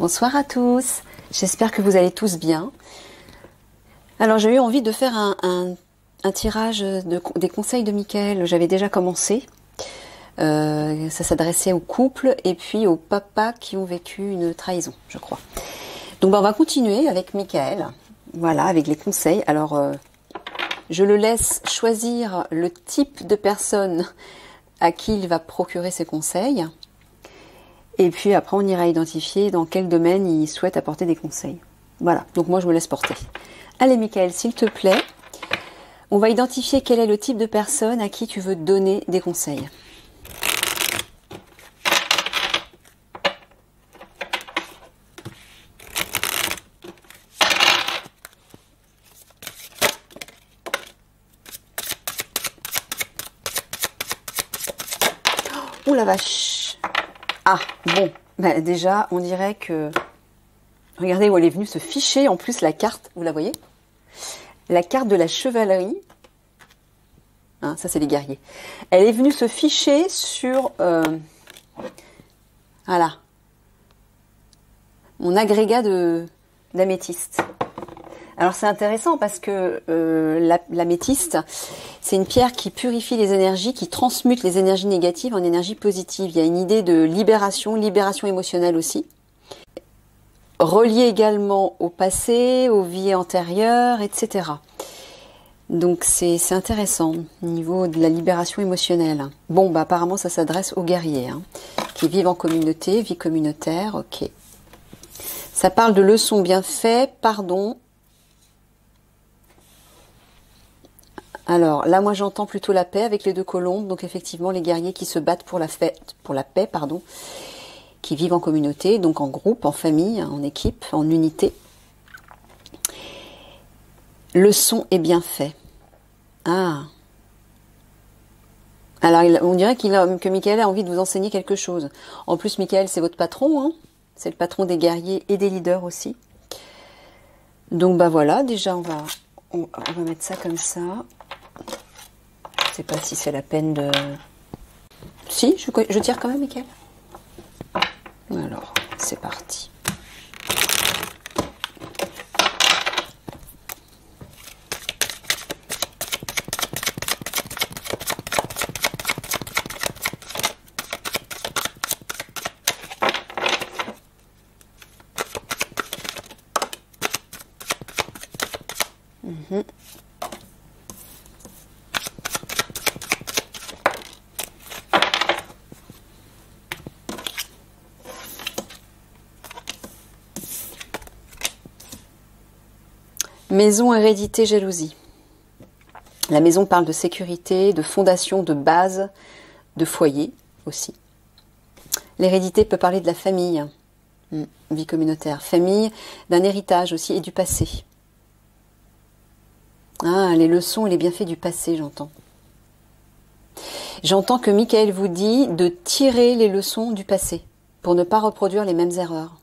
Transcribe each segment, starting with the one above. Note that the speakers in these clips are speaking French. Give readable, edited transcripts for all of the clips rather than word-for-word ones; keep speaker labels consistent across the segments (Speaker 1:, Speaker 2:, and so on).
Speaker 1: Bonsoir à tous, j'espère que vous allez tous bien. Alors j'ai eu envie de faire un tirage des conseils de Michael, j'avais déjà commencé. Ça s'adressait aux couples et puis aux papas qui ont vécu une trahison, je crois. Donc on va continuer avec Michael, voilà, avec les conseils. Alors je le laisse choisir le type de personne à qui il va procurer ses conseils. Et puis après, on ira identifier dans quel domaine il souhaite apporter des conseils. Voilà, donc moi je me laisse porter. Allez Michael, s'il te plaît, on va identifier quel est le type de personne à qui tu veux donner des conseils. Oh la vache! Ah, bon, bah, déjà, on dirait que... Regardez où elle est venue se ficher, en plus, la carte, vous la voyez? La carte de la chevalerie. Hein, ça, c'est les guerriers. Elle est venue se ficher sur... voilà. Mon agrégat d'améthyste. Alors, c'est intéressant parce que l'améthyste, c'est une pierre qui purifie les énergies, qui transmute les énergies négatives en énergie positive. Il y a une idée de libération émotionnelle aussi. Reliée également au passé, aux vies antérieures, etc. Donc c'est intéressant au niveau de la libération émotionnelle. Bon, bah apparemment ça s'adresse aux guerriers, hein, qui vivent en communauté, vie communautaire, ok. Ça parle de leçons bien faites, pardon. Alors là, moi j'entends plutôt la paix avec les deux colombes, donc effectivement les guerriers qui se battent pour la paix, pardon, qui vivent en communauté, donc en groupe, en famille, en équipe, en unité. Le son est bien fait. Ah. Alors on dirait que Michael a envie de vous enseigner quelque chose. En plus, Michael, c'est votre patron, hein, c'est le patron des guerriers et des leaders aussi. Donc bah voilà, déjà on va mettre ça comme ça. Je sais pas si c'est la peine de... Si, je tire quand même, Michael. Alors, c'est parti. Maison, hérédité, jalousie. La maison parle de sécurité, de fondation, de base, de foyer aussi. L'hérédité peut parler de la famille, vie communautaire, famille, d'un héritage aussi et du passé. Ah, les leçons et les bienfaits du passé, j'entends. J'entends que Michael vous dit de tirer les leçons du passé pour ne pas reproduire les mêmes erreurs.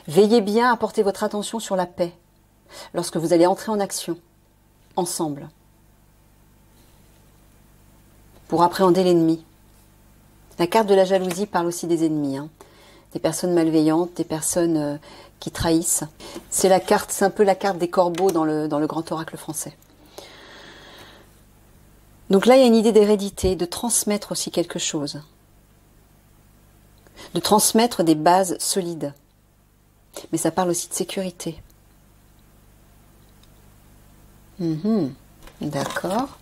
Speaker 1: Veillez bien à porter votre attention sur la paix lorsque vous allez entrer en action, ensemble, pour appréhender l'ennemi. La carte de la jalousie parle aussi des ennemis, hein. Des personnes malveillantes, des personnes qui trahissent. C'est un peu la carte des corbeaux dans le grand oracle français. Donc là, il y a une idée d'hérédité, de transmettre aussi quelque chose. De transmettre des bases solides. Mais ça parle aussi de sécurité. D'accord.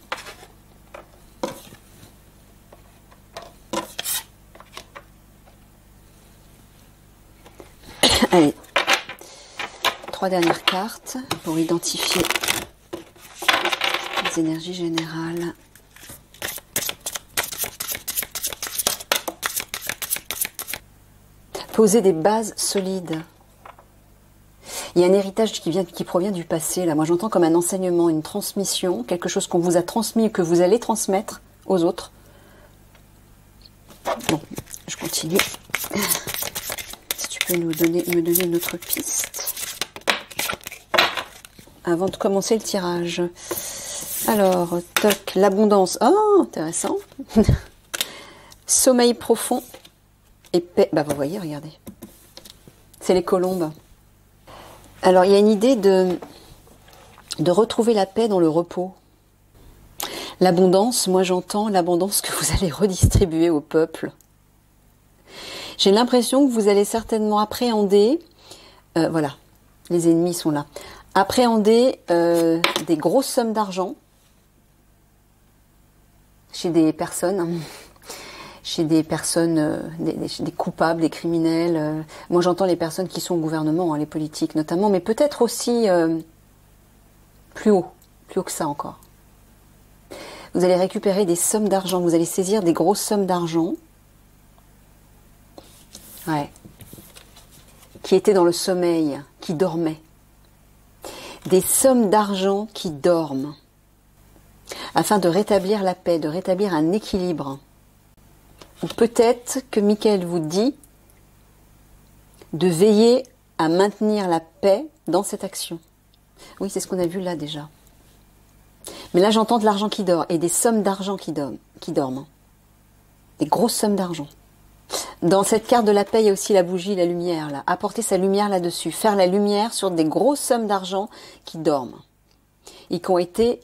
Speaker 1: Allez, 3 dernières cartes pour identifier les énergies générales. Poser des bases solides. Il y a un héritage qui provient du passé. Là, moi, j'entends comme un enseignement, une transmission, quelque chose qu'on vous a transmis et que vous allez transmettre aux autres. Bon, je continue. Si tu peux me donner une autre piste avant de commencer le tirage. Alors, toc, l'abondance. Oh, intéressant. Sommeil profond et paix. Bah, vous voyez, regardez. C'est les colombes. Alors, il y a une idée de retrouver la paix dans le repos. L'abondance, moi j'entends l'abondance que vous allez redistribuer au peuple. J'ai l'impression que vous allez certainement appréhender, voilà, les ennemis sont là, appréhender des grosses sommes d'argent chez des personnes, des coupables, des criminels. Moi j'entends les personnes qui sont au gouvernement, hein, les politiques notamment, mais peut-être aussi plus haut que ça encore. Vous allez récupérer des sommes d'argent, vous allez saisir des grosses sommes d'argent, ouais, qui étaient dans le sommeil, qui dormaient. Des sommes d'argent qui dorment, afin de rétablir la paix, de rétablir un équilibre. Ou peut-être que Michael vous dit de veiller à maintenir la paix dans cette action. Oui, c'est ce qu'on a vu là déjà. Mais là, j'entends de l'argent qui dort et des sommes d'argent qui dorment. Des grosses sommes d'argent. Dans cette carte de la paix, il y a aussi la bougie, la lumière. Là. Apporter sa lumière là-dessus. Faire la lumière sur des grosses sommes d'argent qui dorment. Et qui ont été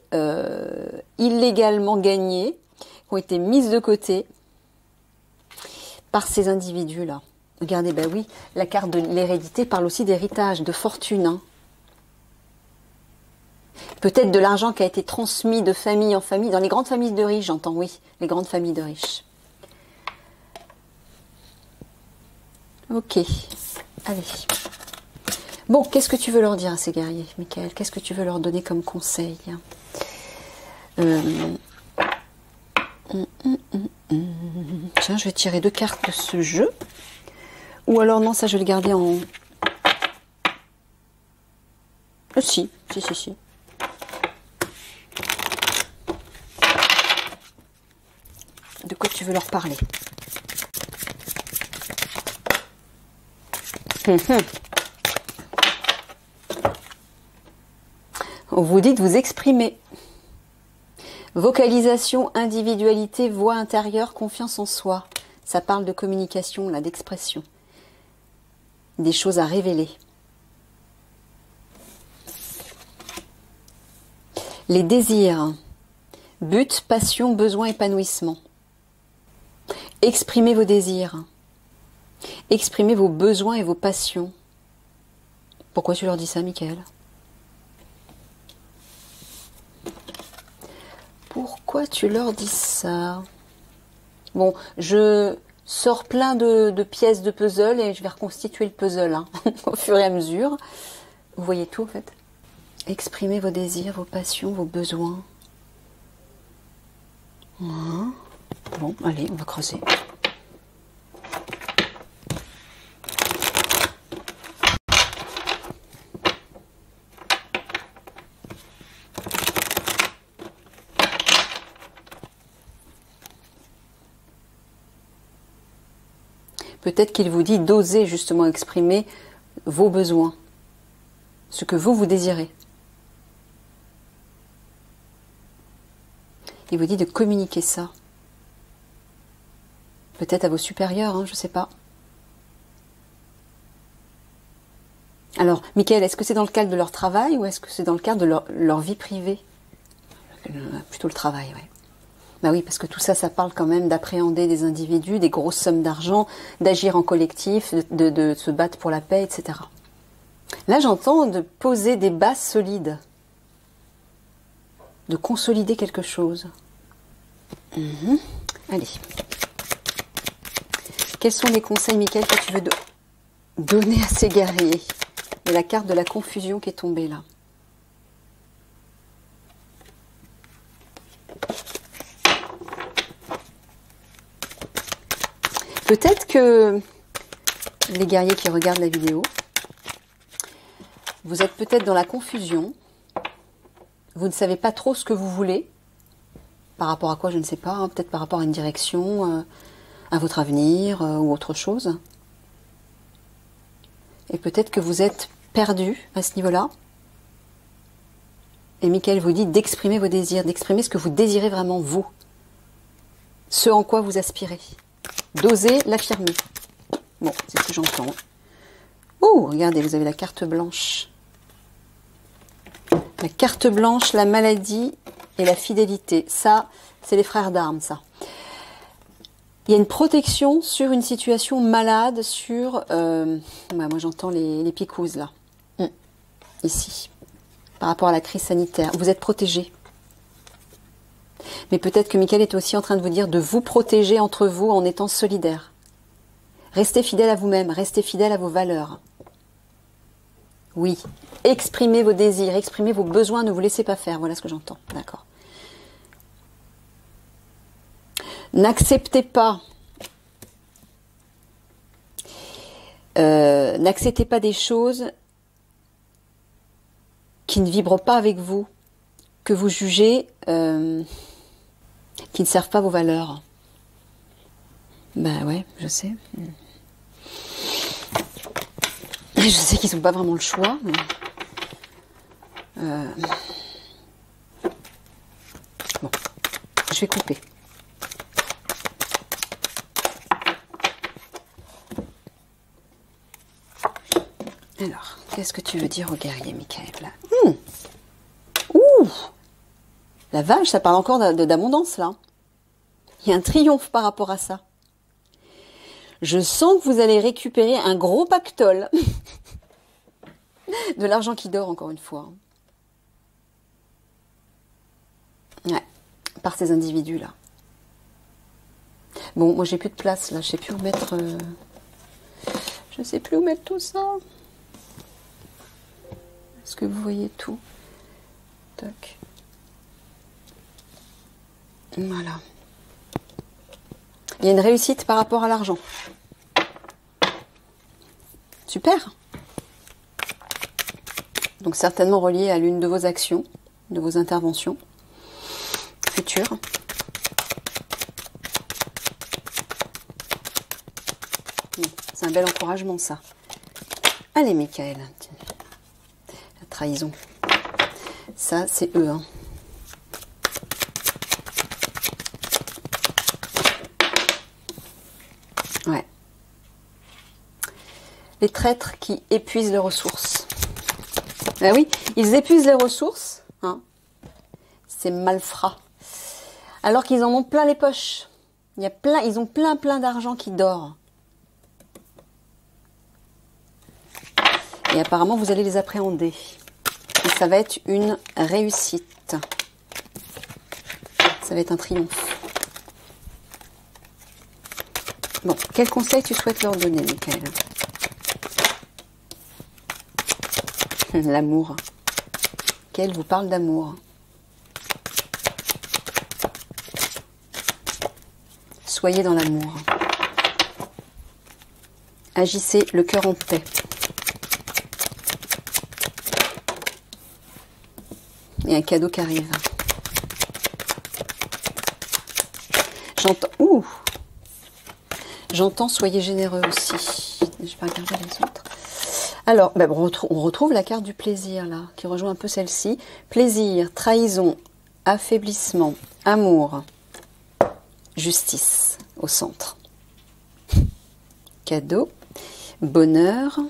Speaker 1: illégalement gagnées, qui ont été mises de côté par ces individus-là. Regardez, ben oui, la carte de l'hérédité parle aussi d'héritage, de fortune. Hein. Peut-être de l'argent qui a été transmis de famille en famille, dans les grandes familles de riches, j'entends, oui, les grandes familles de riches. Ok, allez. Bon, qu'est-ce que tu veux leur dire à ces guerriers, Michael? Qu'est-ce que tu veux leur donner comme conseil? Tiens, je vais tirer 2 cartes de ce jeu. Ou alors, non, ça, je vais le garder en... Si. De quoi tu veux leur parler? On vous dit de vous exprimer. Vocalisation, individualité, voix intérieure, confiance en soi. Ça parle de communication, là, d'expression. Des choses à révéler. Les désirs. But, passion, besoin, épanouissement. Exprimez vos désirs. Exprimez vos besoins et vos passions. Pourquoi tu leur dis ça, Michael? Pourquoi tu leur dis ça? Bon, je sors plein de pièces de puzzle et je vais reconstituer le puzzle hein, au fur et à mesure. Vous voyez tout en fait. Exprimez vos désirs, vos passions, vos besoins. Bon, allez, on va creuser. Peut-être qu'il vous dit d'oser justement exprimer vos besoins, ce que vous désirez. Il vous dit de communiquer ça. Peut-être à vos supérieurs, hein, je ne sais pas. Alors, Michael, est-ce que c'est dans le cadre de leur travail ou est-ce que c'est dans le cadre de leur vie privée? Plutôt le travail, oui. Bah oui, parce que tout ça, ça parle quand même d'appréhender des individus, des grosses sommes d'argent, d'agir en collectif, de se battre pour la paix, etc. Là, j'entends de poser des bases solides, de consolider quelque chose. Allez. Quels sont les conseils, Michael, que tu veux donner à ces guerriers? Il y a la carte de la confusion qui est tombée là. Peut-être que les guerriers qui regardent la vidéo, vous êtes peut-être dans la confusion, vous ne savez pas trop ce que vous voulez, par rapport à quoi, je ne sais pas, hein, peut-être par rapport à une direction, à votre avenir ou autre chose. Et peut-être que vous êtes perdu à ce niveau-là. Et Michael vous dit d'exprimer vos désirs, d'exprimer ce que vous désirez vraiment vous, ce en quoi vous aspirez. D'oser l'affirmer. Bon, c'est ce que j'entends. Oh, regardez, vous avez la carte blanche. La carte blanche, la maladie et la fidélité. Ça, c'est les frères d'armes, ça. Il y a une protection sur une situation malade, sur... moi, j'entends les picouzes, là. Ici. Par rapport à la crise sanitaire. Vous êtes protégés. Mais peut-être que Michael est aussi en train de vous dire de vous protéger entre vous en étant solidaire. Restez fidèle à vous-même, restez fidèle à vos valeurs. Oui, exprimez vos désirs, exprimez vos besoins, ne vous laissez pas faire. Voilà ce que j'entends. D'accord. N'acceptez pas. N'acceptez pas des choses qui ne vibrent pas avec vous, que vous jugez qui ne servent pas vos valeurs. Ben ouais, je sais. Je sais qu'ils n'ont pas vraiment le choix, mais... Bon, je vais couper. Alors, qu'est-ce que tu veux dire au guerrier, Michael, là? Ouh! La vache, ça parle encore d'abondance, là. Il y a un triomphe par rapport à ça. Je sens que vous allez récupérer un gros pactole. De l'argent qui dort, encore une fois. Ouais, par ces individus-là. Bon, moi, j'ai plus de place, là. Je sais plus où mettre... Je sais plus où mettre tout ça. Est-ce que vous voyez tout? Tac. Voilà. Il y a une réussite par rapport à l'argent. Super. Donc certainement relié à l'une de vos actions, de vos interventions futures. C'est un bel encouragement, ça. Allez, Michael. La trahison. Ça, c'est eux, hein. Ouais. Les traîtres qui épuisent les ressources. Ben oui, ils épuisent les ressources. Hein. C'est malfrat. Alors qu'ils en ont plein les poches. Ils ont plein d'argent qui dort. Et apparemment, vous allez les appréhender. Et ça va être une réussite. Ça va être un triomphe. Bon, quel conseil tu souhaites leur donner, Michael? L'amour. Michael vous parle d'amour. Soyez dans l'amour. Agissez le cœur en paix. Il y a un cadeau qui arrive. J'entends... Ouh! J'entends soyez généreux aussi. Je vais pas regarder les autres. Alors, ben, on retrouve la carte du plaisir, là, qui rejoint un peu celle-ci. Plaisir, trahison, affaiblissement, amour, justice au centre. Cadeau, bonheur.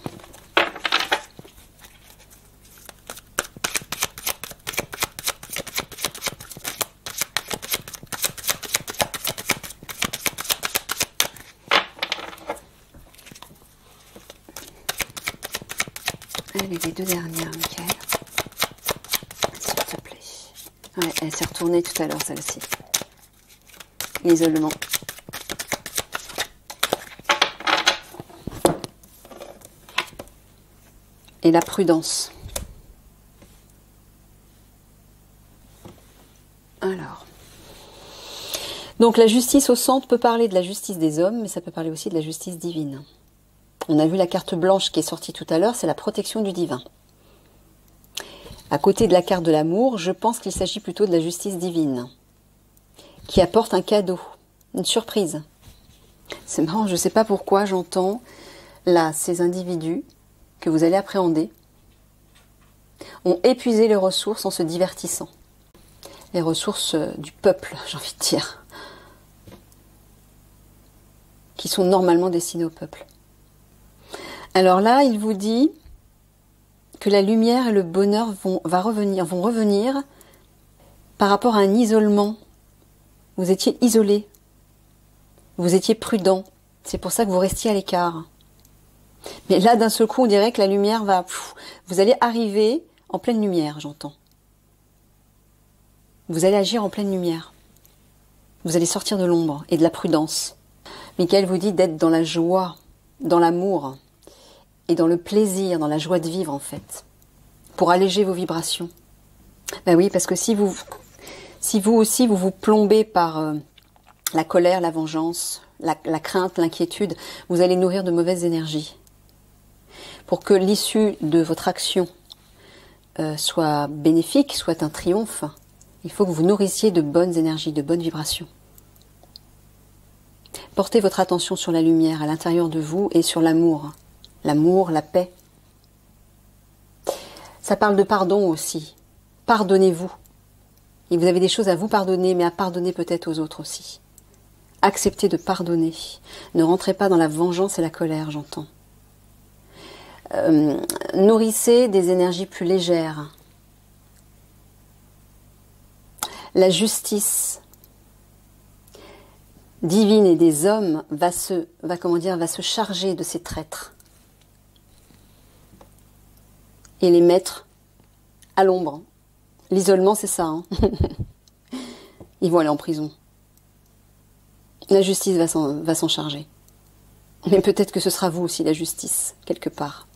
Speaker 1: Allez, les deux dernières, Michael. S'il te plaît. Ouais, elle s'est retournée tout à l'heure, celle-ci. L'isolement. Et la prudence. Alors. Donc la justice au centre peut parler de la justice des hommes, mais ça peut parler aussi de la justice divine. On a vu la carte blanche qui est sortie tout à l'heure, c'est la protection du divin. À côté de la carte de l'amour, je pense qu'il s'agit plutôt de la justice divine, qui apporte un cadeau, une surprise. C'est marrant, je ne sais pas pourquoi j'entends là ces individus que vous allez appréhender ont épuisé les ressources en se divertissant. Les ressources du peuple, j'ai envie de dire, qui sont normalement destinées au peuple. Alors là, il vous dit que la lumière et le bonheur vont revenir par rapport à un isolement. Vous étiez isolé, vous étiez prudent, c'est pour ça que vous restiez à l'écart. Mais là, d'un seul coup, on dirait que la lumière vous allez arriver en pleine lumière, j'entends. Vous allez agir en pleine lumière. Vous allez sortir de l'ombre et de la prudence. Michael vous dit d'être dans la joie, dans l'amour et dans le plaisir, dans la joie de vivre en fait, pour alléger vos vibrations. Ben oui, parce que si vous aussi vous plombez par la colère, la vengeance, la crainte, l'inquiétude, vous allez nourrir de mauvaises énergies. Pour que l'issue de votre action soit bénéfique, soit un triomphe, il faut que vous nourrissiez de bonnes énergies, de bonnes vibrations. Portez votre attention sur la lumière à l'intérieur de vous et sur l'amour. L'amour, la paix. Ça parle de pardon aussi. Pardonnez-vous. Et vous avez des choses à vous pardonner, mais à pardonner peut-être aux autres aussi. Acceptez de pardonner. Ne rentrez pas dans la vengeance et la colère, j'entends. Nourrissez des énergies plus légères. La justice divine et des hommes va se charger de ces traîtres et les mettre à l'ombre. L'isolement, c'est ça. Ils vont aller en prison. La justice va s'en charger. Mais peut-être que ce sera vous aussi, la justice, quelque part.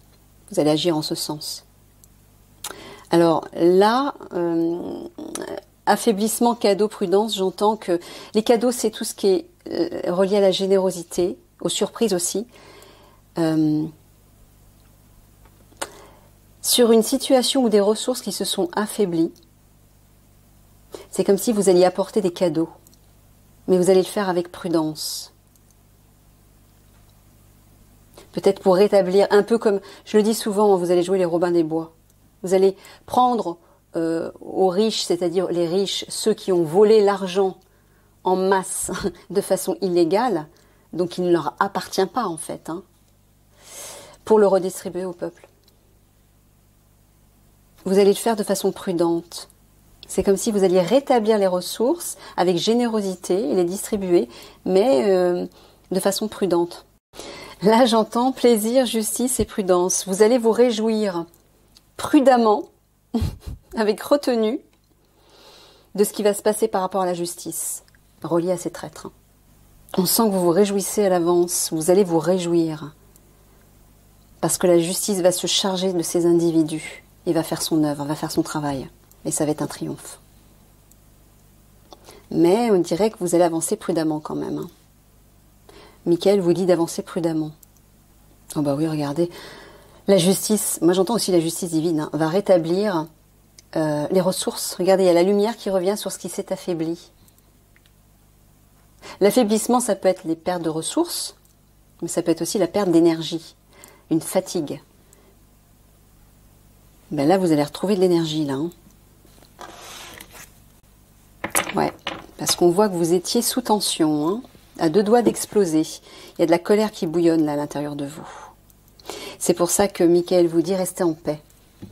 Speaker 1: Vous allez agir en ce sens. Alors là, affaiblissement, cadeau, prudence, j'entends que les cadeaux, c'est tout ce qui est relié à la générosité, aux surprises aussi. Sur une situation ou des ressources qui se sont affaiblies, c'est comme si vous alliez apporter des cadeaux, mais vous allez le faire avec prudence. Peut-être pour rétablir, un peu comme, je le dis souvent, vous allez jouer les Robins des Bois. Vous allez prendre aux riches, c'est-à-dire les riches, ceux qui ont volé l'argent en masse de façon illégale, donc il ne leur appartient pas en fait, pour le redistribuer au peuple. Vous allez le faire de façon prudente. C'est comme si vous alliez rétablir les ressources avec générosité et les distribuer, mais de façon prudente. Là, j'entends plaisir, justice et prudence. Vous allez vous réjouir prudemment, avec retenue, de ce qui va se passer par rapport à la justice, reliée à ces traîtres. On sent que vous vous réjouissez à l'avance, vous allez vous réjouir, parce que la justice va se charger de ces individus, et va faire son œuvre, va faire son travail, et ça va être un triomphe. Mais on dirait que vous allez avancer prudemment quand même. Michael vous dit d'avancer prudemment. Oh bah oui, regardez, la justice, moi j'entends aussi la justice divine, va rétablir les ressources. Regardez, il y a la lumière qui revient sur ce qui s'est affaibli. L'affaiblissement, ça peut être les pertes de ressources, mais ça peut être aussi la perte d'énergie, une fatigue. Ben là, vous allez retrouver de l'énergie, là. Ouais, parce qu'on voit que vous étiez sous tension, à deux doigts d'exploser. Il y a de la colère qui bouillonne là à l'intérieur de vous. C'est pour ça que Michael vous dit restez en paix.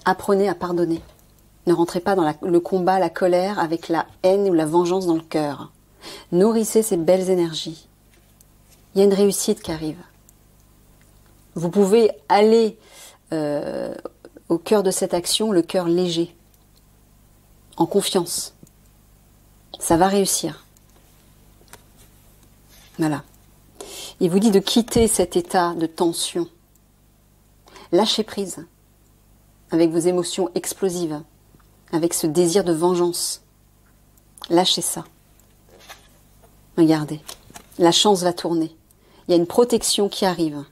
Speaker 1: Apprenez à pardonner. Ne rentrez pas dans le combat, la colère avec la haine ou la vengeance dans le cœur. Nourrissez ces belles énergies. Il y a une réussite qui arrive. Vous pouvez aller au cœur de cette action, le cœur léger, en confiance. Ça va réussir. Voilà. Il vous dit de quitter cet état de tension. Lâchez prise avec vos émotions explosives, avec ce désir de vengeance. Lâchez ça. Regardez, la chance va tourner. Il y a une protection qui arrive.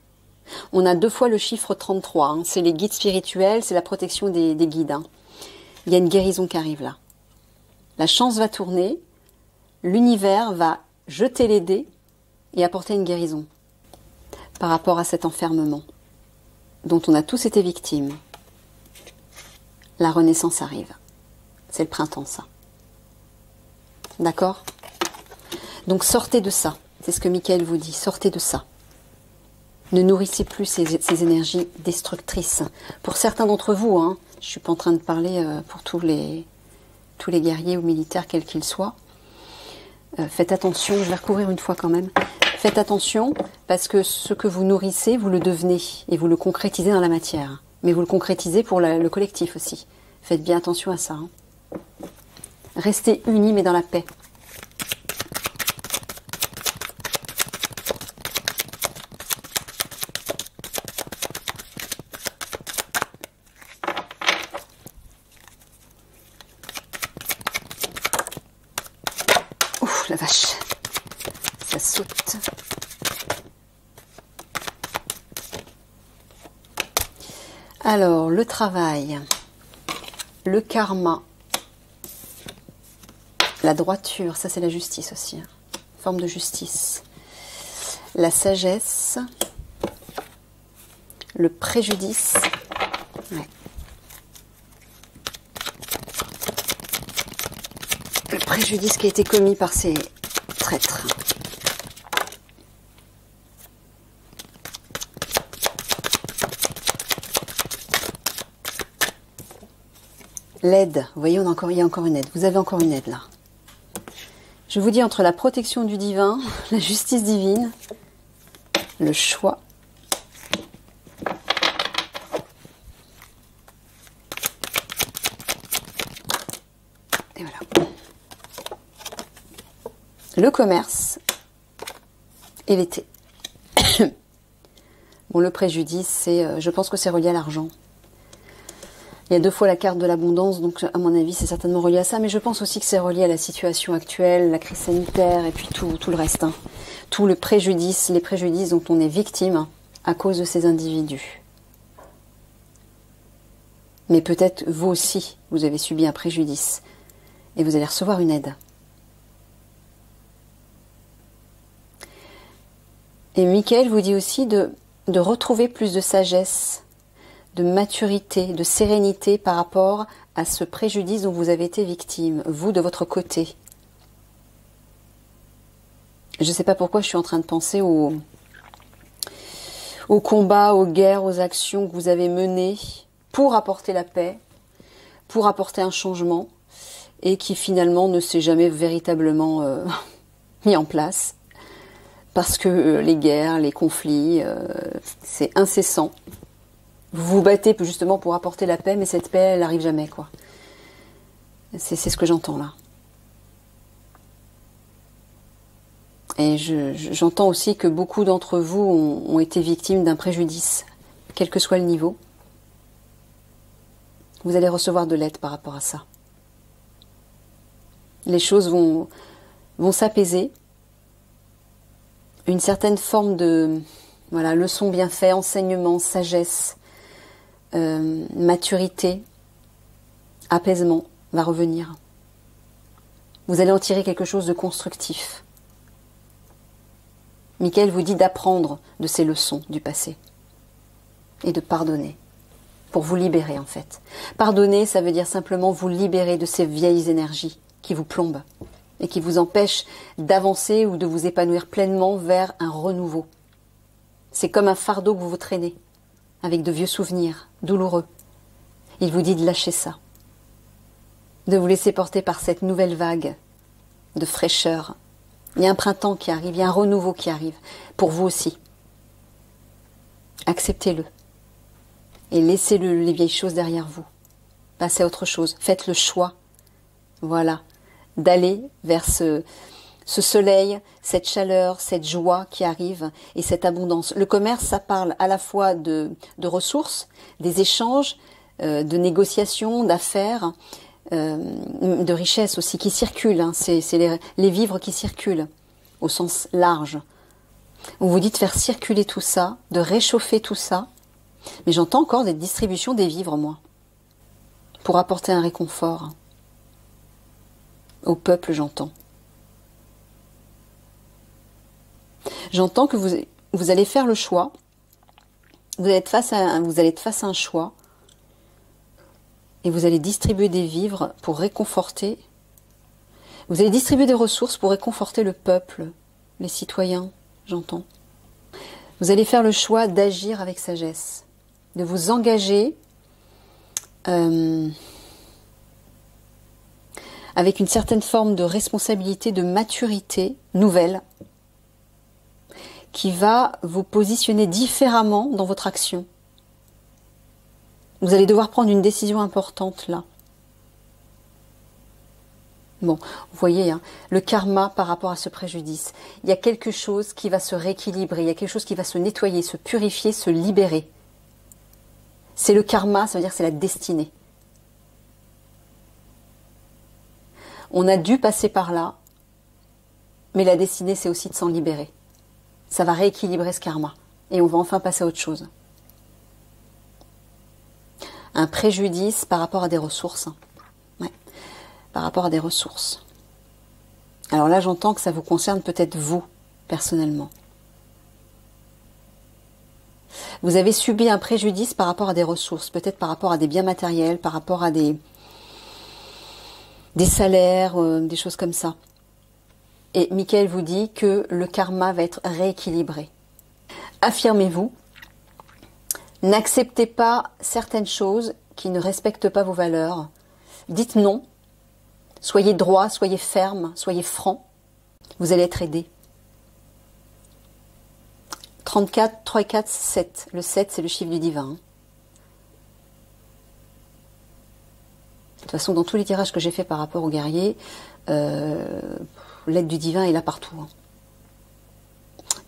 Speaker 1: On a 2 fois le chiffre 33. C'est les guides spirituels, c'est la protection des guides. Il y a une guérison qui arrive là. La chance va tourner. L'univers va jeter les dés et apporter une guérison par rapport à cet enfermement dont on a tous été victimes. La renaissance arrive. C'est le printemps, ça. D'accord ? Donc sortez de ça. C'est ce que Michael vous dit. Sortez de ça. Ne nourrissez plus ces énergies destructrices. Pour certains d'entre vous, hein, je ne suis pas en train de parler pour tous les guerriers ou militaires, quels qu'ils soient. Faites attention, je vais recouvrir une fois quand même. Faites attention parce que ce que vous nourrissez, vous le devenez et vous le concrétisez dans la matière. Mais vous le concrétisez pour le collectif aussi. Faites bien attention à ça. Hein. Restez unis mais dans la paix. Ouf, la vache. Ça saute. Alors, le travail, le karma, la droiture, ça c'est la justice aussi, hein, forme de justice, la sagesse, le préjudice, ouais. Le préjudice qui a été commis par ces traîtres. L'aide, vous voyez, il y a encore une aide. Vous avez encore une aide là. Je vous dis entre la protection du divin, la justice divine, le choix. Et voilà. Le commerce et l'été. Bon, le préjudice, c'est, je pense que c'est relié à l'argent. Il y a 2 fois la carte de l'abondance, donc à mon avis c'est certainement relié à ça, mais je pense aussi que c'est relié à la situation actuelle, la crise sanitaire et puis tout le reste. Hein. Tout le préjudice, les préjudices dont on est victime à cause de ces individus. Mais peut-être vous aussi, vous avez subi un préjudice et vous allez recevoir une aide. Et Michael vous dit aussi de retrouver plus de sagesse, de maturité, de sérénité par rapport à ce préjudice dont vous avez été victime, vous de votre côté. Je ne sais pas pourquoi je suis en train de penser aux combats, aux guerres, aux actions que vous avez menées pour apporter la paix, pour apporter un changement, et qui finalement ne s'est jamais véritablement mis en place, parce que les guerres, les conflits, c'est incessant. Vous vous battez justement pour apporter la paix, mais cette paix, elle n'arrive jamais, quoi. C'est ce que j'entends là. Et j'entends aussi que beaucoup d'entre vous ont été victimes d'un préjudice, quel que soit le niveau. Vous allez recevoir de l'aide par rapport à ça. Les choses vont s'apaiser. Une certaine forme de leçon bien faite, enseignement, sagesse, maturité, apaisement va revenir. Vous allez en tirer quelque chose de constructif. Michael vous dit d'apprendre de ces leçons du passé et de pardonner pour vous libérer en fait. Pardonner, ça veut dire simplement vous libérer de ces vieilles énergies qui vous plombent et qui vous empêchent d'avancer ou de vous épanouir pleinement vers un renouveau. C'est comme un fardeau que vous vous traînez avec de vieux souvenirs douloureux. Il vous dit de lâcher ça, de vous laisser porter par cette nouvelle vague de fraîcheur. Il y a un printemps qui arrive, il y a un renouveau qui arrive, pour vous aussi. Acceptez-le et laissez les vieilles choses derrière vous. Passez à autre chose, faites le choix, voilà, d'aller vers ce soleil, cette chaleur, cette joie qui arrive et cette abondance. Le commerce, ça parle à la fois de ressources, des échanges, de négociations, d'affaires, de richesses aussi qui circulent. Hein. C'est les vivres qui circulent au sens large. On vous dit de faire circuler tout ça, de réchauffer tout ça. Mais j'entends encore des distributions des vivres, moi, pour apporter un réconfort au peuple, j'entends. J'entends que vous allez faire le choix, vous allez être face à un choix, et vous allez distribuer des vivres pour réconforter, vous allez distribuer des ressources pour réconforter le peuple, les citoyens, j'entends. Vous allez faire le choix d'agir avec sagesse, de vous engager avec une certaine forme de responsabilité, de maturité nouvelle, qui va vous positionner différemment dans votre action. Vous allez devoir prendre une décision importante là. Bon, vous voyez, hein, le karma par rapport à ce préjudice. Il y a quelque chose qui va se rééquilibrer, il y a quelque chose qui va se nettoyer, se purifier, se libérer. C'est le karma, ça veut dire que c'est la destinée. On a dû passer par là, mais la destinée, c'est aussi de s'en libérer. Ça va rééquilibrer ce karma. Et on va enfin passer à autre chose. Un préjudice par rapport à des ressources. Ouais, par rapport à des ressources. Alors là, j'entends que ça vous concerne peut-être vous, personnellement. Vous avez subi un préjudice par rapport à des ressources, peut-être par rapport à des biens matériels, par rapport à des salaires, des choses comme ça. Et Michael vous dit que le karma va être rééquilibré. Affirmez-vous. N'acceptez pas certaines choses qui ne respectent pas vos valeurs. Dites non. Soyez droit, soyez ferme, soyez franc. Vous allez être aidé. 34, 3 et 4, 7. Le 7, c'est le chiffre du divin. De toute façon, dans tous les tirages que j'ai fait par rapport aux guerriers, l'aide du divin est là partout. Hein.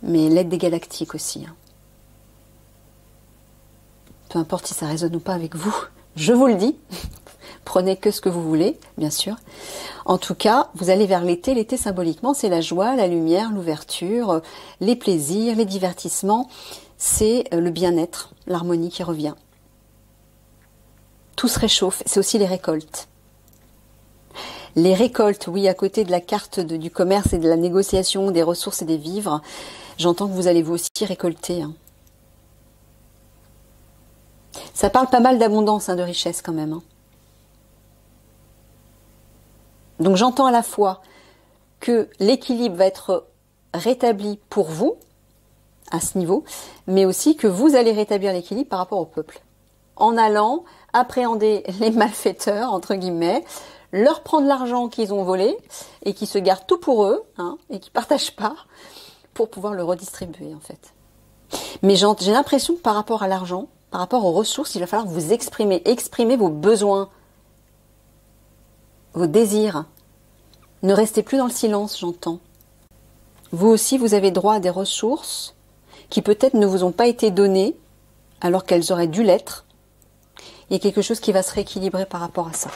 Speaker 1: Mais l'aide des galactiques aussi. Hein. Peu importe si ça résonne ou pas avec vous, je vous le dis. Prenez que ce que vous voulez, bien sûr. En tout cas, vous allez vers l'été. L'été, symboliquement, c'est la joie, la lumière, l'ouverture, les plaisirs, les divertissements. C'est le bien-être, l'harmonie qui revient. Tout se réchauffe. C'est aussi les récoltes. Les récoltes, oui, à côté de la carte du commerce et de la négociation, des ressources et des vivres, j'entends que vous allez vous aussi récolter. Hein. Ça parle pas mal d'abondance, hein, de richesse quand même. Hein. Donc j'entends à la fois que l'équilibre va être rétabli pour vous, à ce niveau, mais aussi que vous allez rétablir l'équilibre par rapport au peuple. En allant appréhender les malfaiteurs, entre guillemets, leur prendre l'argent qu'ils ont volé et qui se gardent tout pour eux, hein, et qui partagent pas, pour pouvoir le redistribuer en fait. Mais j'ai l'impression que par rapport à l'argent, par rapport aux ressources, il va falloir vous exprimer vos besoins, vos désirs. Ne restez plus dans le silence, j'entends. Vous aussi, vous avez droit à des ressources qui peut-être ne vous ont pas été données alors qu'elles auraient dû l'être. Il y a quelque chose qui va se rééquilibrer par rapport à ça.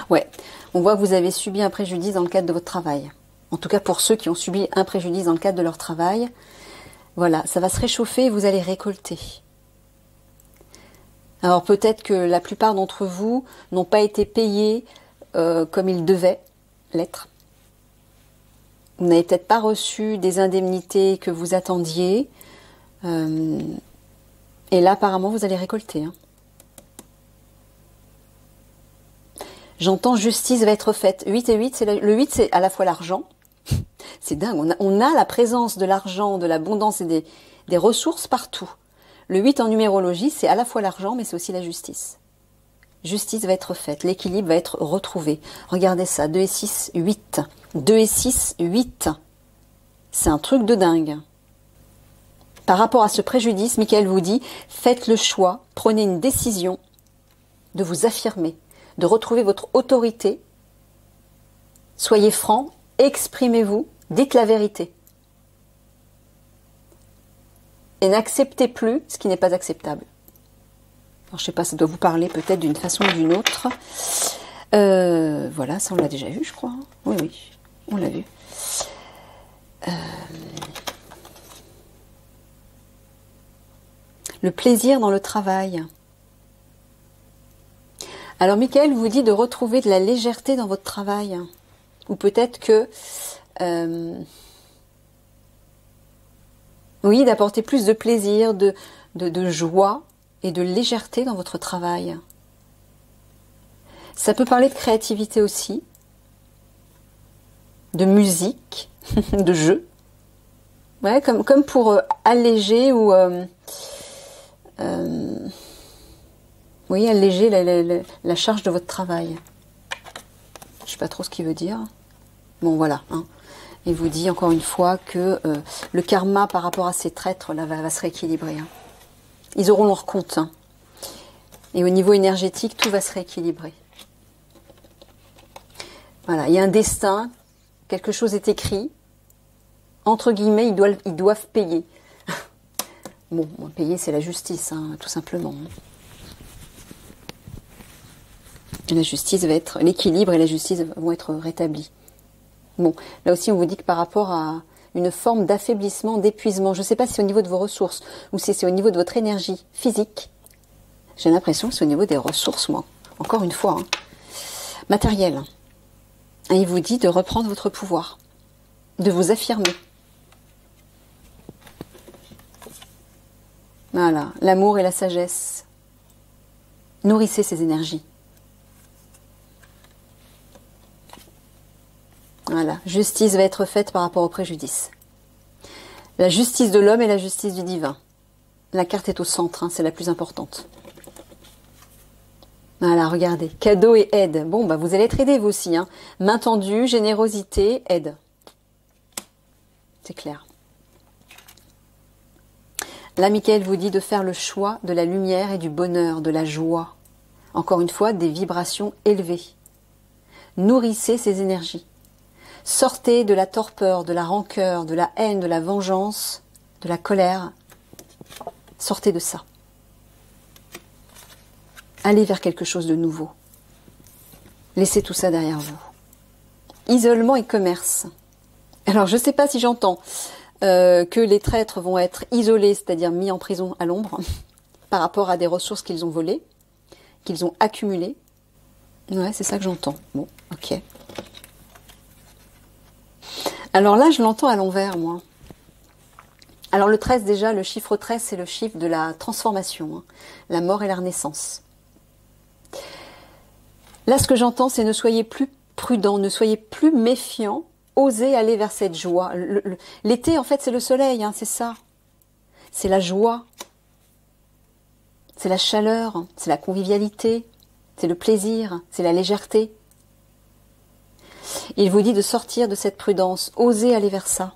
Speaker 1: Ouais, on voit que vous avez subi un préjudice dans le cadre de votre travail. En tout cas, pour ceux qui ont subi un préjudice dans le cadre de leur travail, voilà, ça va se réchauffer et vous allez récolter. Alors peut-être que la plupart d'entre vous n'ont pas été payés comme ils devaient l'être. Vous n'avez peut-être pas reçu des indemnités que vous attendiez. Et là, apparemment, vous allez récolter. Hein. J'entends justice va être faite. 8 et 8, le 8, c'est à la fois l'argent. C'est dingue, on a la présence de l'argent, de l'abondance et des ressources partout. Le 8 en numérologie, c'est à la fois l'argent, mais c'est aussi la justice. Justice va être faite, l'équilibre va être retrouvé. Regardez ça, 2 et 6, 8. 2 et 6, 8. C'est un truc de dingue. Par rapport à ce préjudice, Michael vous dit, faites le choix, prenez une décision de vous affirmer, de retrouver votre autorité. Soyez franc, exprimez-vous, dites la vérité. Et n'acceptez plus ce qui n'est pas acceptable. Alors, je ne sais pas, ça doit vous parler peut-être d'une façon ou d'une autre. Voilà, ça on l'a déjà vu, je crois. Oui, oui, on l'a vu. Le plaisir dans le travail. Alors, Michael vous dit de retrouver de la légèreté dans votre travail. Ou peut-être que... oui, d'apporter plus de plaisir, de joie et de légèreté dans votre travail. Ça peut parler de créativité aussi, de musique, de jeu. Ouais, comme pour alléger ou oui, alléger la charge de votre travail. Je sais pas trop ce qu'il veut dire. Bon, voilà. Hein. Il vous dit encore une fois que le karma par rapport à ces traîtres là va se rééquilibrer. Hein. Ils auront leur compte. Hein. Et au niveau énergétique, tout va se rééquilibrer. Voilà, il y a un destin, quelque chose est écrit. Entre guillemets, ils doivent payer. Bon, payer, c'est la justice, hein, tout simplement. La justice va être, l'équilibre et la justice vont être rétablis. Bon, là aussi, on vous dit que par rapport à une forme d'affaiblissement, d'épuisement, je ne sais pas si c'est au niveau de vos ressources ou si c'est au niveau de votre énergie physique. J'ai l'impression que c'est au niveau des ressources, moi. Encore une fois, hein. Matériel. Et il vous dit de reprendre votre pouvoir, de vous affirmer. Voilà, l'amour et la sagesse. Nourrissez ces énergies. Voilà, justice va être faite par rapport au préjudice. La justice de l'homme et la justice du divin. La carte est au centre, hein, c'est la plus importante. Voilà, regardez, cadeau et aide. Bon, bah vous allez être aidé vous aussi. Hein. Main tendue, générosité, aide. C'est clair. Là, Michael vous dit de faire le choix de la lumière et du bonheur, de la joie. Encore une fois, des vibrations élevées. Nourrissez ces énergies. Sortez de la torpeur, de la rancœur, de la haine, de la vengeance, de la colère. Sortez de ça. Allez vers quelque chose de nouveau. Laissez tout ça derrière vous. Isolement et commerce. Alors, je ne sais pas si j'entends que les traîtres vont être isolés, c'est-à-dire mis en prison à l'ombre, par rapport à des ressources qu'ils ont volées, qu'ils ont accumulées. Ouais, c'est ça que j'entends. Bon, ok. Alors là, je l'entends à l'envers, moi. Alors le 13, déjà, le chiffre 13, c'est le chiffre de la transformation, hein, la mort et la renaissance. Là, ce que j'entends, c'est ne soyez plus prudents, ne soyez plus méfiants, osez aller vers cette joie. L'été, en fait, c'est le soleil, hein, c'est ça. C'est la joie, c'est la chaleur, c'est la convivialité, c'est le plaisir, c'est la légèreté. Il vous dit de sortir de cette prudence, osez aller vers ça.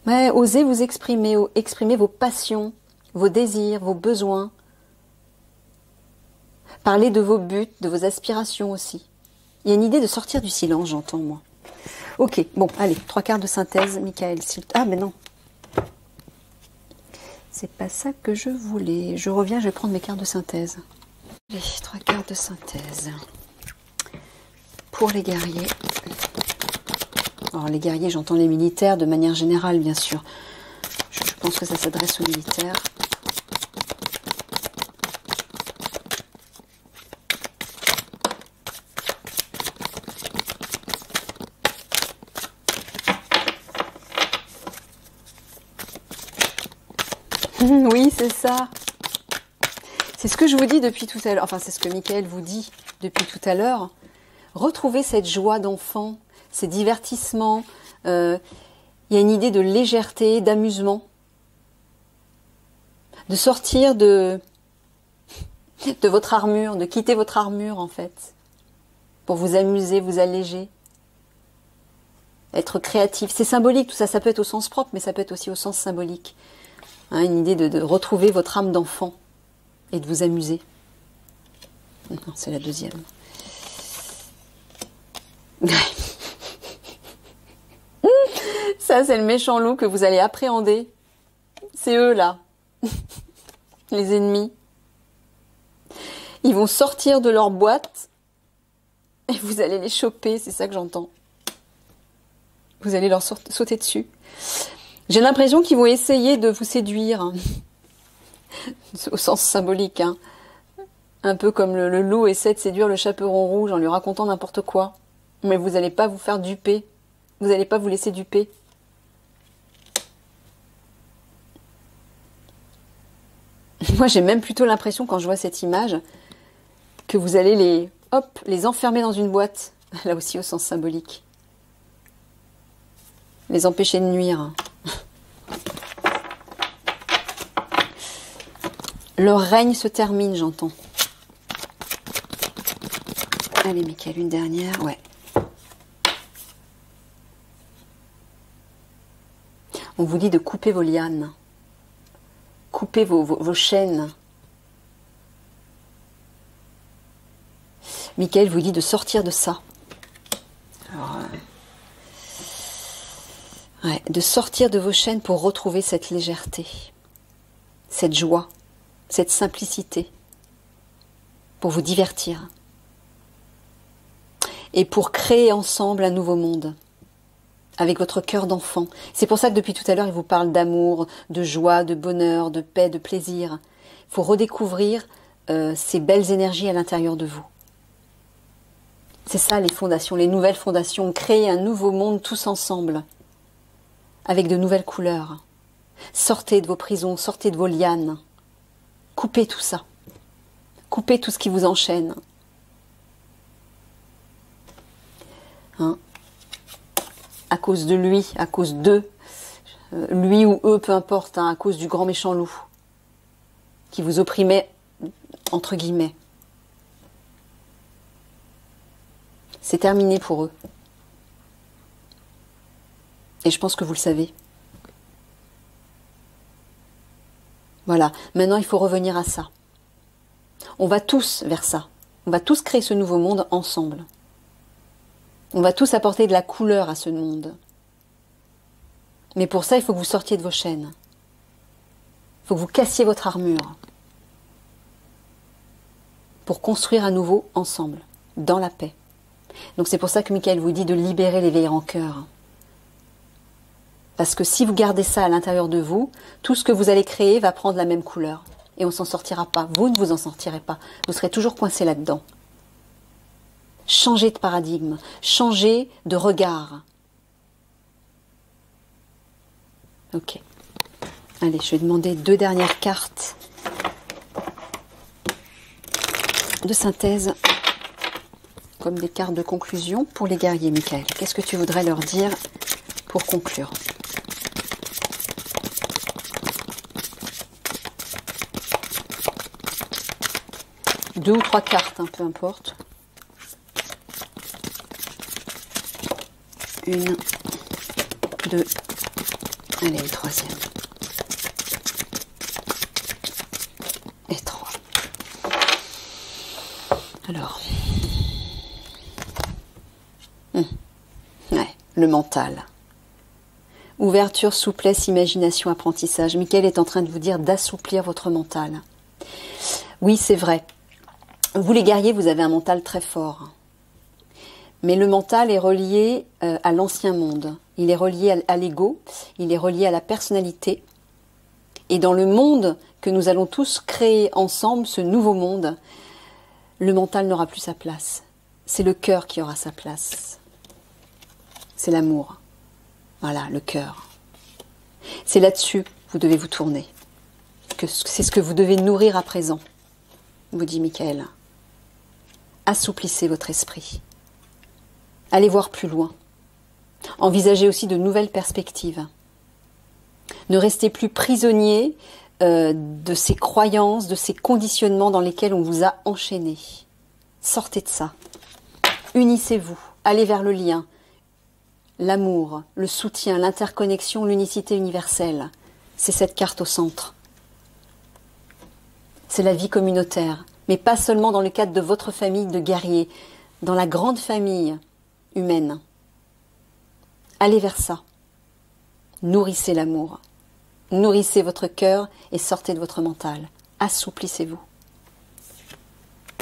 Speaker 1: Ouais, osez vous exprimer, exprimer vos passions, vos désirs, vos besoins. Parlez de vos buts, de vos aspirations aussi. Il y a une idée de sortir du silence, j'entends, moi. Ok, bon, allez, 3 quarts de synthèse, Michael. Ah, mais non. C'est pas ça que je voulais. Je reviens, je vais prendre mes cartes de synthèse. Allez, 3 quarts de synthèse. Pour les guerriers. Alors, les guerriers, j'entends les militaires de manière générale, bien sûr. Je pense que ça s'adresse aux militaires. Oui, c'est ça. C'est ce que je vous dis depuis tout à l'heure. Enfin, c'est ce que Michael vous dit depuis tout à l'heure. Retrouvez cette joie d'enfant, ces divertissements. Il y a une idée de légèreté, d'amusement. De sortir de votre armure, de quitter votre armure, en fait. Pour vous amuser, vous alléger. Être créatif. C'est symbolique, tout ça. Ça peut être au sens propre, mais ça peut être aussi au sens symbolique. Hein, une idée de retrouver votre âme d'enfant et de vous amuser. Non, c'est la deuxième. Ça, c'est le méchant loup que vous allez appréhender. C'est eux, là. Les ennemis. Ils vont sortir de leur boîte et vous allez les choper, c'est ça que j'entends. Vous allez leur sauter dessus. J'ai l'impression qu'ils vont essayer de vous séduire, hein. Au sens symbolique, hein. Un peu comme le loup essaie de séduire le chaperon rouge en lui racontant n'importe quoi. Mais vous n'allez pas vous faire duper. Vous n'allez pas vous laisser duper. Moi, j'ai même plutôt l'impression, quand je vois cette image, que vous allez les enfermer dans une boîte. Là aussi, au sens symbolique. les empêcher de nuire. Leur règne se termine, j'entends. Allez, Michael, une dernière, ouais. On vous dit de couper vos lianes. Couper vos chaînes. Michael vous dit de sortir de ça. Alors, ouais, de sortir de vos chaînes pour retrouver cette légèreté, cette joie, cette simplicité, pour vous divertir et pour créer ensemble un nouveau monde avec votre cœur d'enfant. C'est pour ça que depuis tout à l'heure, il vous parle d'amour, de joie, de bonheur, de paix, de plaisir. Il faut redécouvrir ces belles énergies à l'intérieur de vous. C'est ça les fondations, les nouvelles fondations. Créer un nouveau monde tous ensemble, avec de nouvelles couleurs. Sortez de vos prisons, sortez de vos lianes. Coupez tout ça. Coupez tout ce qui vous enchaîne. Hein? À cause de lui, à cause d'eux, lui ou eux, peu importe, hein, à cause du grand méchant loup, qui vous opprimait, entre guillemets. C'est terminé pour eux. Et je pense que vous le savez. Voilà, maintenant il faut revenir à ça. On va tous vers ça. On va tous créer ce nouveau monde ensemble. On va tous apporter de la couleur à ce monde. Mais pour ça, il faut que vous sortiez de vos chaînes. Il faut que vous cassiez votre armure. Pour construire à nouveau ensemble, dans la paix. Donc c'est pour ça que Michael vous dit de libérer les vieilles rancœurs. Parce que si vous gardez ça à l'intérieur de vous, tout ce que vous allez créer va prendre la même couleur. Et on ne s'en sortira pas. Vous ne vous en sortirez pas. Vous serez toujours coincé là-dedans. Changez de paradigme. Changez de regard. Ok. Allez, je vais demander 2 dernières cartes de synthèse, comme des cartes de conclusion pour les guerriers, Michael. Qu'est-ce que tu voudrais leur dire pour conclure? Deux ou 3 cartes, hein, peu importe. 1, 2, allez, le 3e. Et 3. Alors. Ouais, le mental. Ouverture, souplesse, imagination, apprentissage. Michael est en train de vous dire d'assouplir votre mental. Oui, c'est vrai. Vous les guerriers, vous avez un mental très fort. Mais le mental est relié à l'ancien monde. Il est relié à l'ego, il est relié à la personnalité. Et dans le monde que nous allons tous créer ensemble, ce nouveau monde, le mental n'aura plus sa place. C'est le cœur qui aura sa place. C'est l'amour. Voilà, le cœur. C'est là-dessus que vous devez vous tourner. C'est ce que vous devez nourrir à présent, vous dit Michael. Assouplissez votre esprit. Allez voir plus loin. Envisagez aussi de nouvelles perspectives. Ne restez plus prisonnier de ces croyances, de ces conditionnements dans lesquels on vous a enchaîné. Sortez de ça. Unissez-vous. Allez vers le lien. L'amour, le soutien, l'interconnexion, l'unicité universelle. C'est cette carte au centre. C'est la vie communautaire. Mais pas seulement dans le cadre de votre famille de guerriers. Dans la grande famille humaine. Allez vers ça. Nourrissez l'amour. Nourrissez votre cœur et sortez de votre mental. Assouplissez-vous.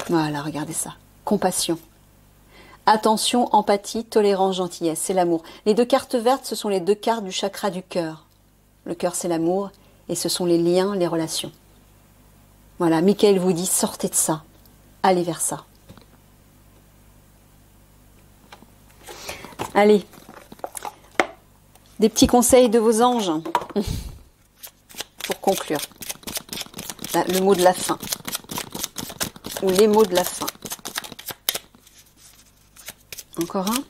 Speaker 1: Voilà, regardez ça. Compassion. Attention, empathie, tolérance, gentillesse. C'est l'amour. Les 2 cartes vertes, ce sont les 2 cartes du chakra du cœur. Le cœur, c'est l'amour et ce sont les liens, les relations. Voilà, Michael vous dit, sortez de ça. Allez vers ça. Allez, des petits conseils de vos anges pour conclure. Là, le mot de la fin, ou les mots de la fin. Encore un.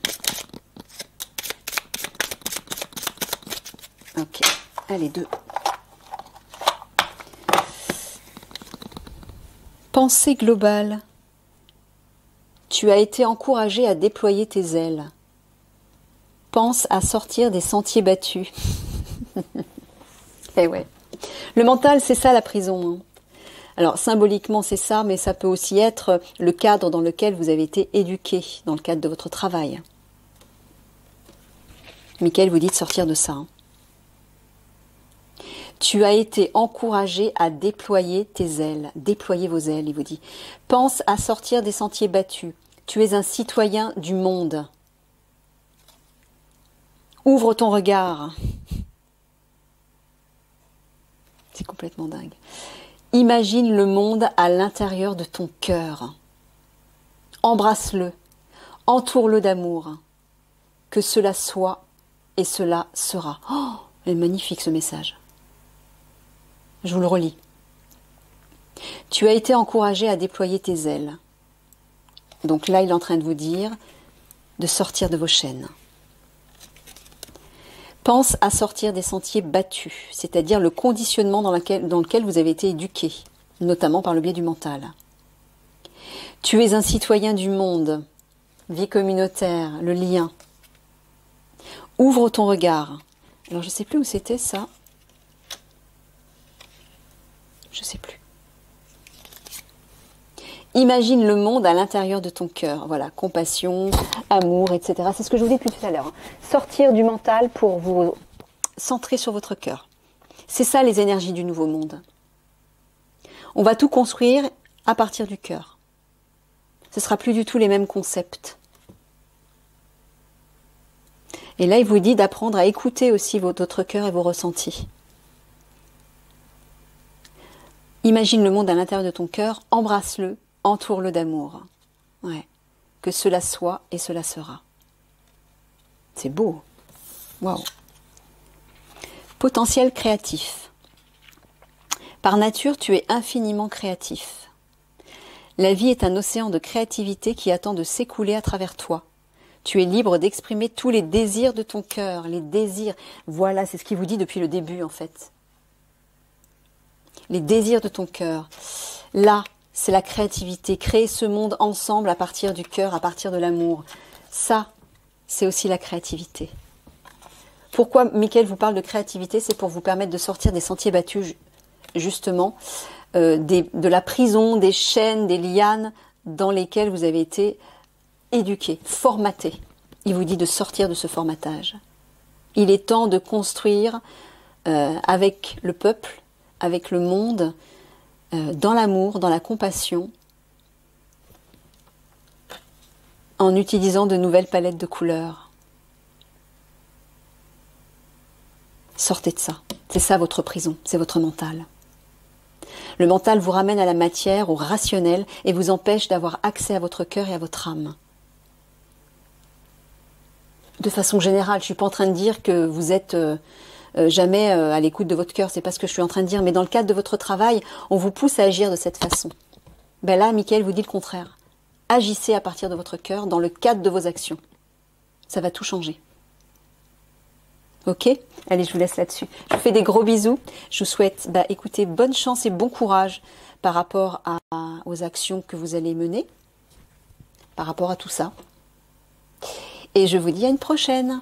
Speaker 1: Allez, 2. Pensée globale. Tu as été encouragé à déployer tes ailes. Pense à sortir des sentiers battus. Eh ouais. Le mental, c'est ça la prison. Hein. Alors symboliquement c'est ça, mais ça peut aussi être le cadre dans lequel vous avez été éduqué, dans le cadre de votre travail. Michael vous dit de sortir de ça. Hein. Tu as été encouragé à déployer tes ailes, déployer vos ailes, il vous dit. Pense à sortir des sentiers battus. Tu es un citoyen du monde. Ouvre ton regard. C'est complètement dingue. Imagine le monde à l'intérieur de ton cœur. Embrasse-le, entoure-le d'amour. Que cela soit et cela sera. Oh, c'est magnifique ce message. Je vous le relis. Tu as été encouragé à déployer tes ailes. Donc là, il est en train de vous dire de sortir de vos chaînes. Pense à sortir des sentiers battus, c'est-à-dire le conditionnement dans lequel vous avez été éduqué, notamment par le biais du mental. Tu es un citoyen du monde, vie communautaire, le lien. Ouvre ton regard. Alors je ne sais plus où c'était ça. Je ne sais plus. Imagine le monde à l'intérieur de ton cœur. Voilà, compassion, amour, etc. C'est ce que je vous dis depuis tout à l'heure. Sortir du mental pour vous centrer sur votre cœur. C'est ça les énergies du nouveau monde. On va tout construire à partir du cœur. Ce ne sera plus du tout les mêmes concepts. Et là, il vous dit d'apprendre à écouter aussi votre cœur et vos ressentis. Imagine le monde à l'intérieur de ton cœur, embrasse-le, entoure-le d'amour. Ouais. Que cela soit et cela sera. C'est beau. Waouh. Potentiel créatif. Par nature, tu es infiniment créatif. La vie est un océan de créativité qui attend de s'écouler à travers toi. Tu es libre d'exprimer tous les désirs de ton cœur, les désirs. Voilà, c'est ce qu'il vous dit depuis le début en fait. Les désirs de ton cœur. Là, c'est la créativité. Créer ce monde ensemble à partir du cœur, à partir de l'amour. Ça, c'est aussi la créativité. Pourquoi Michael vous parle de créativité? C'est pour vous permettre de sortir des sentiers battus, justement, de la prison, des chaînes, des lianes dans lesquelles vous avez été éduqué, formaté. Il vous dit de sortir de ce formatage. Il est temps de construire avec le peuple, avec le monde, dans l'amour, dans la compassion, en utilisant de nouvelles palettes de couleurs. Sortez de ça. C'est ça votre prison, c'est votre mental. Le mental vous ramène à la matière, au rationnel, et vous empêche d'avoir accès à votre cœur et à votre âme. De façon générale, je ne suis pas en train de dire que vous êtes jamais à l'écoute de votre cœur, c'est pas ce que je suis en train de dire, mais dans le cadre de votre travail, on vous pousse à agir de cette façon. Ben là, Michael vous dit le contraire. Agissez à partir de votre cœur dans le cadre de vos actions. Ça va tout changer. Ok? Allez, je vous laisse là-dessus. Je vous fais des gros bisous. Je vous souhaite, écoutez, bonne chance et bon courage par rapport aux actions que vous allez mener, par rapport à tout ça. Et je vous dis à une prochaine.